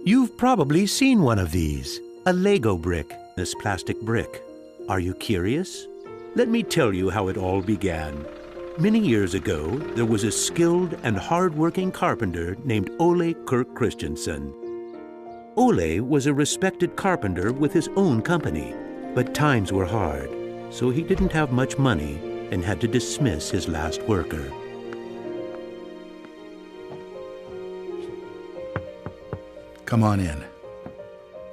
You've probably seen one of these, a Lego brick, this plastic brick. Are you curious? Let me tell you how it all began. Many years ago, there was a skilled and hard-working carpenter named Ole Kirk Christensen. Ole was a respected carpenter with his own company, but times were hard, so he didn't have much money and had to dismiss his last worker. Come on in.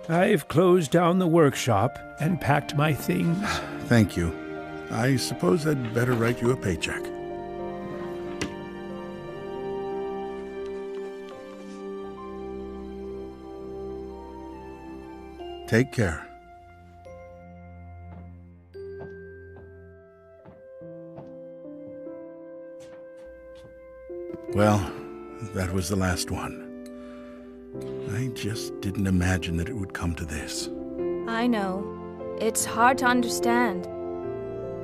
I've closed down the workshop and packed my things. Thank you. I suppose I'd better write you a paycheck. Take care. Well, that was the last one. I just didn't imagine that it would come to this. I know. It's hard to understand.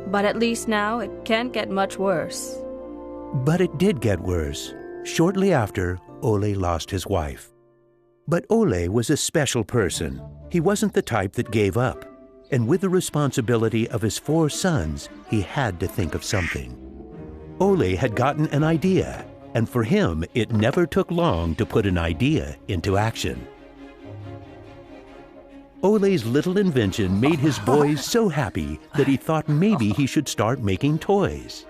But at least now it can't get much worse. But it did get worse. Shortly after, Ole lost his wife. But Ole was a special person. He wasn't the type that gave up. And with the responsibility of his 4 sons, he had to think of something. Ole had gotten an idea, and for him, it never took long to put an idea into action. Ole's little invention made his boys so happy that he thought maybe he should start making toys.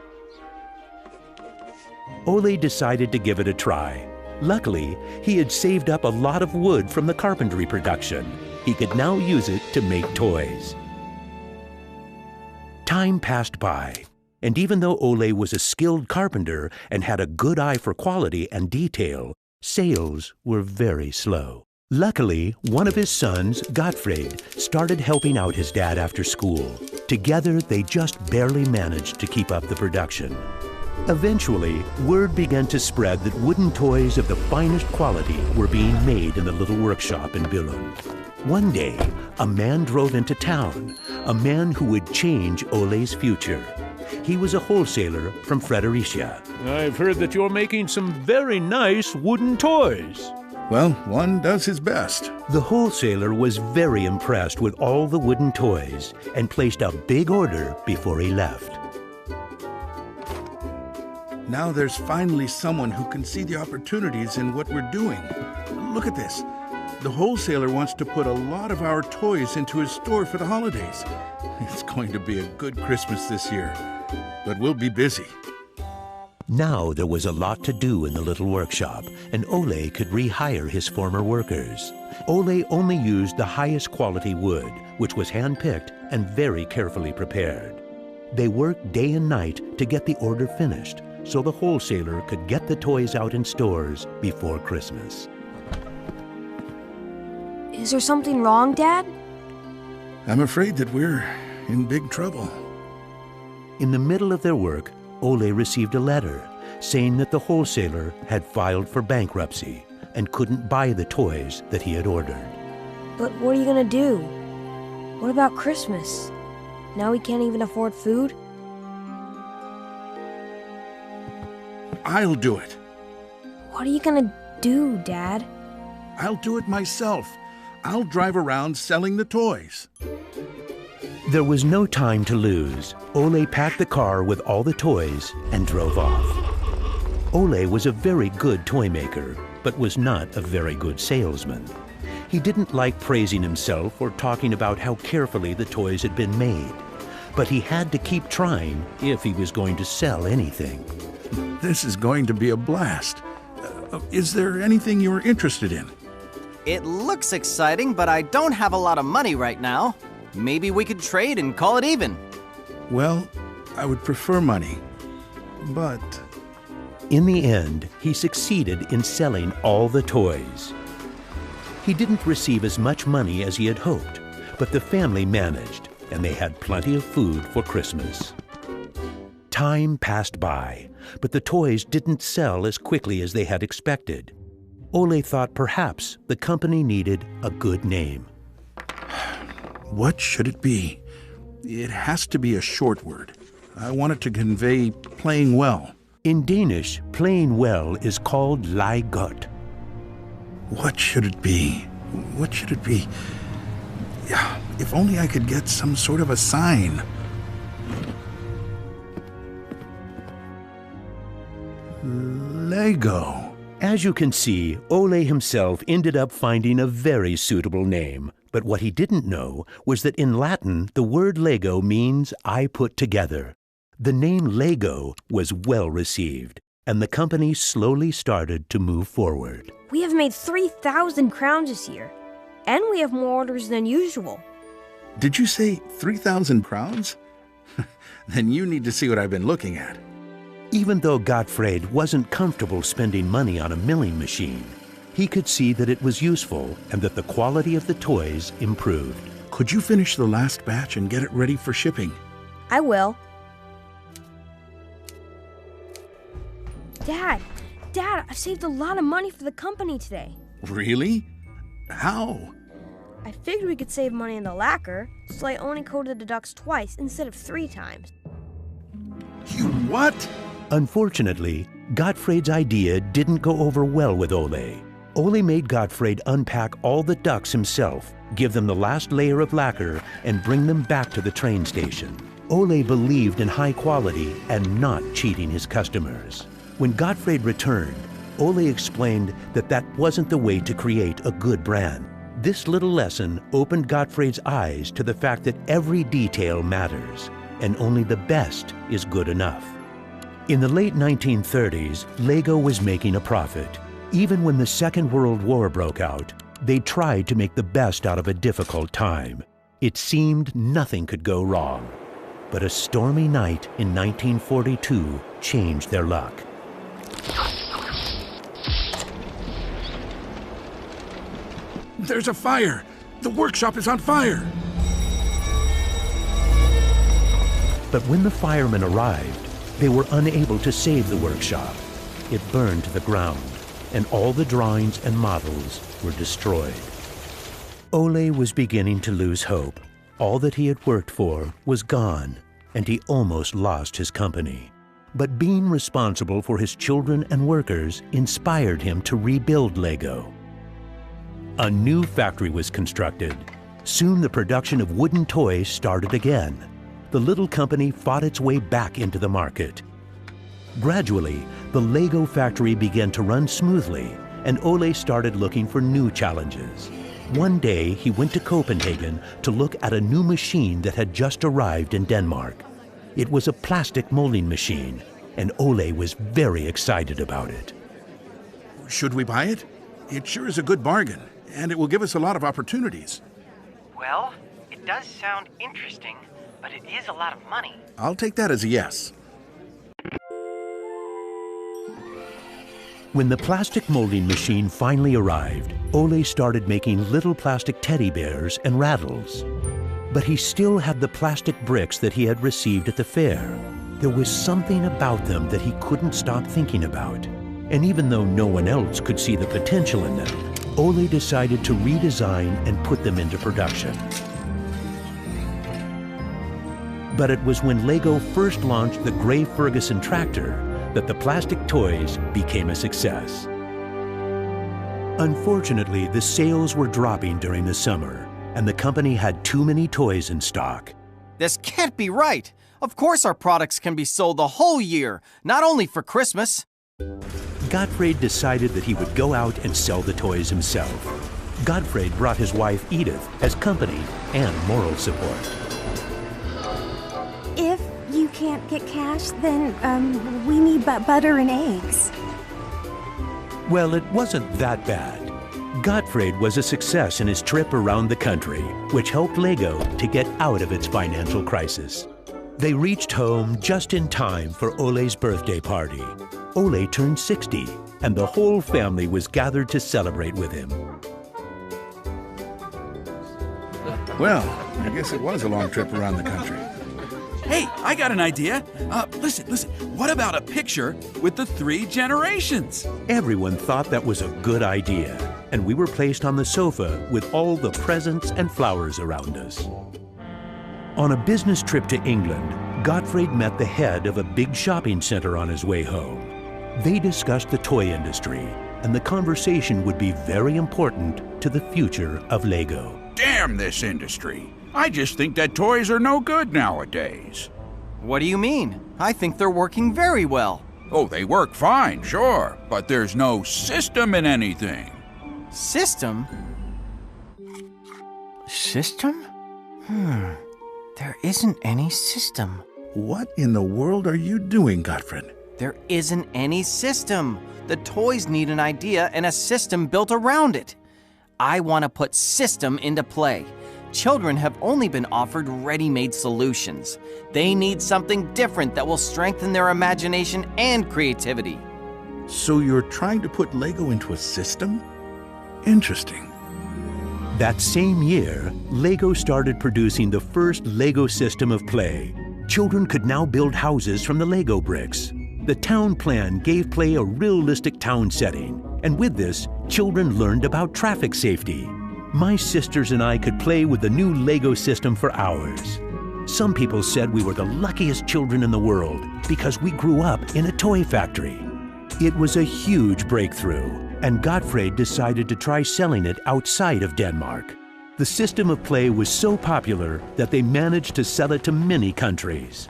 Ole decided to give it a try. Luckily, he had saved up a lot of wood from the carpentry production. He could now use it to make toys. Time passed by, and even though Ole was a skilled carpenter and had a good eye for quality and detail, sales were very slow. Luckily, one of his sons, Gottfried, started helping out his dad after school. Together, they just barely managed to keep up the production. Eventually, word began to spread that wooden toys of the finest quality were being made in the little workshop in Billund. One day, a man drove into town, a man who would change Ole's future. He was a wholesaler from Fredericia. I've heard that you're making some very nice wooden toys. Well, one does his best. The wholesaler was very impressed with all the wooden toys and placed a big order before he left. Now there's finally someone who can see the opportunities in what we're doing. Look at this. The wholesaler wants to put a lot of our toys into his store for the holidays. It's going to be a good Christmas this year, but we'll be busy. Now there was a lot to do in the little workshop, and Ole could rehire his former workers. Ole only used the highest quality wood, which was hand-picked and very carefully prepared. They worked day and night to get the order finished, so the wholesaler could get the toys out in stores before Christmas. Is there something wrong, Dad? I'm afraid that we're in big trouble. In the middle of their work, Ole received a letter saying that the wholesaler had filed for bankruptcy and couldn't buy the toys that he had ordered. But what are you gonna do? What about Christmas? Now we can't even afford food? I'll do it. What are you gonna do, Dad? I'll do it myself. I'll drive around selling the toys. There was no time to lose. Ole packed the car with all the toys and drove off. Ole was a very good toy maker, but was not a very good salesman. He didn't like praising himself or talking about how carefully the toys had been made. But he had to keep trying if he was going to sell anything. This is going to be a blast. Is there anything you're interested in? It looks exciting, but I don't have a lot of money right now. Maybe we could trade and call it even. Well, I would prefer money, but... In the end, he succeeded in selling all the toys. He didn't receive as much money as he had hoped, but the family managed, and they had plenty of food for Christmas. Time passed by, but the toys didn't sell as quickly as they had expected. Ole thought perhaps the company needed a good name. What should it be? It has to be a short word. I want it to convey playing well. In Danish, playing well is called leg godt. What should it be? What should it be? Yeah, if only I could get some sort of a sign. Lego. As you can see, Ole himself ended up finding a very suitable name. But what he didn't know was that in Latin, the word Lego means I put together. The name Lego was well received, and the company slowly started to move forward. We have made 3,000 crowns this year, and we have more orders than usual. Did you say 3,000 crowns? Then you need to see what I've been looking at. Even though Gottfried wasn't comfortable spending money on a milling machine, he could see that it was useful and that the quality of the toys improved. Could you finish the last batch and get it ready for shipping? I will. Dad, I've saved a lot of money for the company today. Really? How? I figured we could save money in the lacquer, so I only coated the ducks twice instead of 3 times. You what? Unfortunately, Gottfried's idea didn't go over well with Ole. Ole made Gottfried unpack all the ducks himself, give them the last layer of lacquer, and bring them back to the train station. Ole believed in high quality and not cheating his customers. When Gottfried returned, Ole explained that that wasn't the way to create a good brand. This little lesson opened Gottfried's eyes to the fact that every detail matters, and only the best is good enough. In the late 1930s, Lego was making a profit. Even when the Second World War broke out, they tried to make the best out of a difficult time. It seemed nothing could go wrong. But a stormy night in 1942 changed their luck. There's a fire! The workshop is on fire! But when the firemen arrived, they were unable to save the workshop. It burned to the ground, and all the drawings and models were destroyed. Ole was beginning to lose hope. All that he had worked for was gone, and he almost lost his company. But being responsible for his children and workers inspired him to rebuild Lego. A new factory was constructed. Soon the production of wooden toys started again. The little company fought its way back into the market. Gradually, the Lego factory began to run smoothly, and Ole started looking for new challenges. One day, he went to Copenhagen to look at a new machine that had just arrived in Denmark. It was a plastic molding machine, and Ole was very excited about it. Should we buy it? It sure is a good bargain, and it will give us a lot of opportunities. Well, it does sound interesting, but it is a lot of money. I'll take that as a yes. When the plastic molding machine finally arrived, Ole started making little plastic teddy bears and rattles. But he still had the plastic bricks that he had received at the fair. There was something about them that he couldn't stop thinking about. And even though no one else could see the potential in them, Ole decided to redesign and put them into production. But it was when Lego first launched the Gray Ferguson tractor that the plastic toys became a success. Unfortunately, the sales were dropping during the summer, and the company had too many toys in stock. This can't be right. Of course our products can be sold the whole year, not only for Christmas. Gottfried decided that he would go out and sell the toys himself. Gottfried brought his wife Edith as company and moral support. If you can't get cash, then we need butter and eggs. Well, it wasn't that bad. Gottfried was a success in his trip around the country, which helped Lego to get out of its financial crisis. They reached home just in time for Ole's birthday party. Ole turned 60, and the whole family was gathered to celebrate with him. Well, I guess it was a long trip around the country. Hey, I got an idea. Listen. What about a picture with the 3 generations? Everyone thought that was a good idea, and we were placed on the sofa with all the presents and flowers around us. On a business trip to England, Gottfried met the head of a big shopping center on his way home. They discussed the toy industry, and the conversation would be very important to the future of Lego. Damn this industry. I just think that toys are no good nowadays. What do you mean? I think they're working very well. Oh, they work fine, sure, but there's no system in anything. System? System? There isn't any system. What in the world are you doing, Gottfried? There isn't any system. The toys need an idea and a system built around it. I want to put system into play. Children have only been offered ready-made solutions. They need something different that will strengthen their imagination and creativity. So you're trying to put Lego into a system? Interesting. That same year, Lego started producing the first Lego system of play. Children could now build houses from the Lego bricks. The town plan gave play a realistic town setting, and with this, children learned about traffic safety. My sisters and I could play with the new Lego system for hours. Some people said we were the luckiest children in the world because we grew up in a toy factory. It was a huge breakthrough, and Gottfried decided to try selling it outside of Denmark. The system of play was so popular that they managed to sell it to many countries.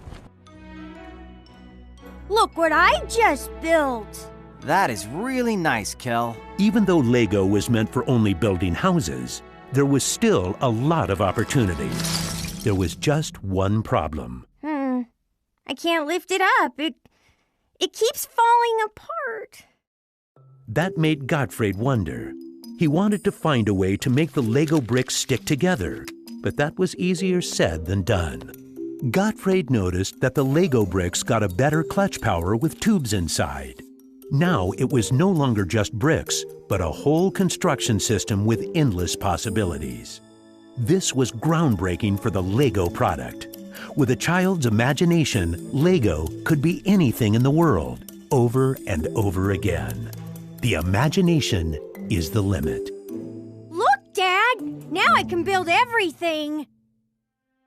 Look what I just built! That is really nice, Kel. Even though Lego was meant for only building houses, there was still a lot of opportunities. There was just one problem. I can't lift it up. It keeps falling apart. That made Gottfried wonder. He wanted to find a way to make the Lego bricks stick together, but that was easier said than done. Gottfried noticed that the Lego bricks got a better clutch power with tubes inside. Now it was no longer just bricks, but a whole construction system with endless possibilities. This was groundbreaking for the Lego product. With a child's imagination, Lego could be anything in the world, over and over again. The imagination is the limit. Look, Dad! Now I can build everything!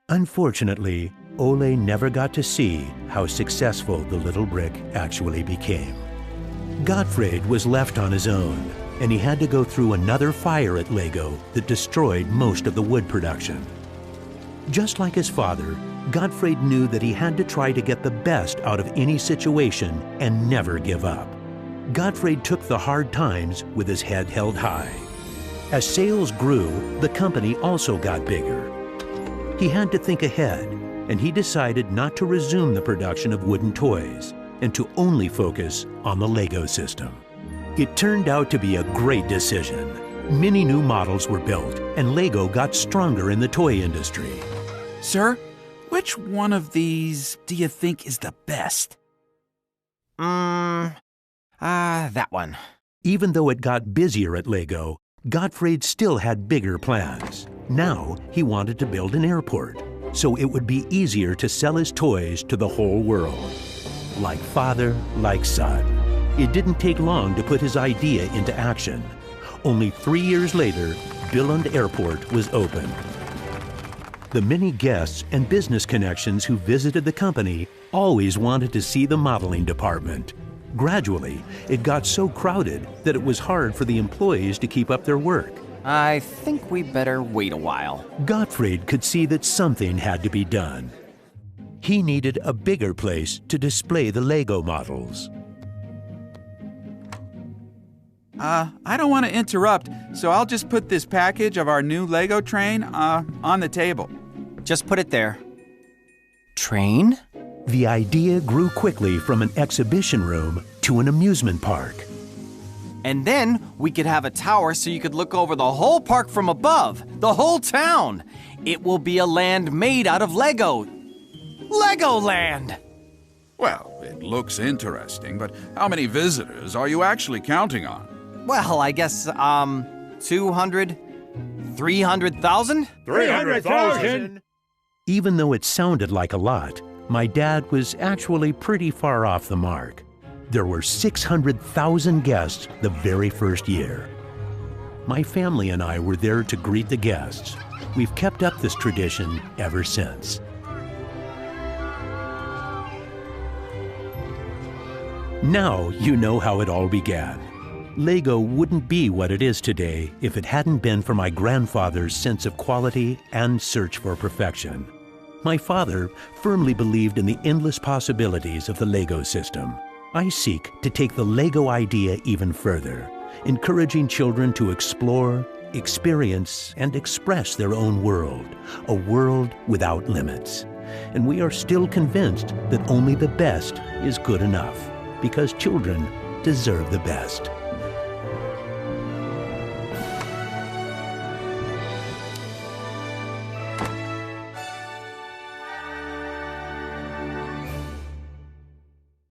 Unfortunately, Ole never got to see how successful the little brick actually became. Gottfried was left on his own, and he had to go through another fire at Lego that destroyed most of the wood production. Just like his father, Gottfried knew that he had to try to get the best out of any situation and never give up. Gottfried took the hard times with his head held high. As sales grew, the company also got bigger. He had to think ahead, and he decided not to resume the production of wooden toys and to only focus on the Lego system. It turned out to be a great decision. Many new models were built, and Lego got stronger in the toy industry. Sir, which one of these do you think is the best? That one. Even though it got busier at Lego, Gottfried still had bigger plans. Now he wanted to build an airport, so it would be easier to sell his toys to the whole world. Like father, like son. It didn't take long to put his idea into action. Only 3 years later, Billund Airport was opened. The many guests and business connections who visited the company always wanted to see the modeling department. Gradually, it got so crowded that it was hard for the employees to keep up their work. I think we better wait a while. Gottfried could see that something had to be done. He needed a bigger place to display the Lego models. I don't want to interrupt, so I'll just put this package of our new Lego train on the table. Just put it there. Train? The idea grew quickly from an exhibition room to an amusement park. And then we could have a tower so you could look over the whole park from above, the whole town. It will be a land made out of Lego. Legoland! Well, it looks interesting, but how many visitors are you actually counting on? Well, I guess, 200, 300,000? 300,000! Even though it sounded like a lot, my dad was actually pretty far off the mark. There were 600,000 guests the very first year. My family and I were there to greet the guests. We've kept up this tradition ever since. Now you know how it all began. Lego wouldn't be what it is today if it hadn't been for my grandfather's sense of quality and search for perfection. My father firmly believed in the endless possibilities of the Lego system. I seek to take the Lego idea even further, encouraging children to explore, experience, and express their own world, a world without limits. And we are still convinced that only the best is good enough, because children deserve the best.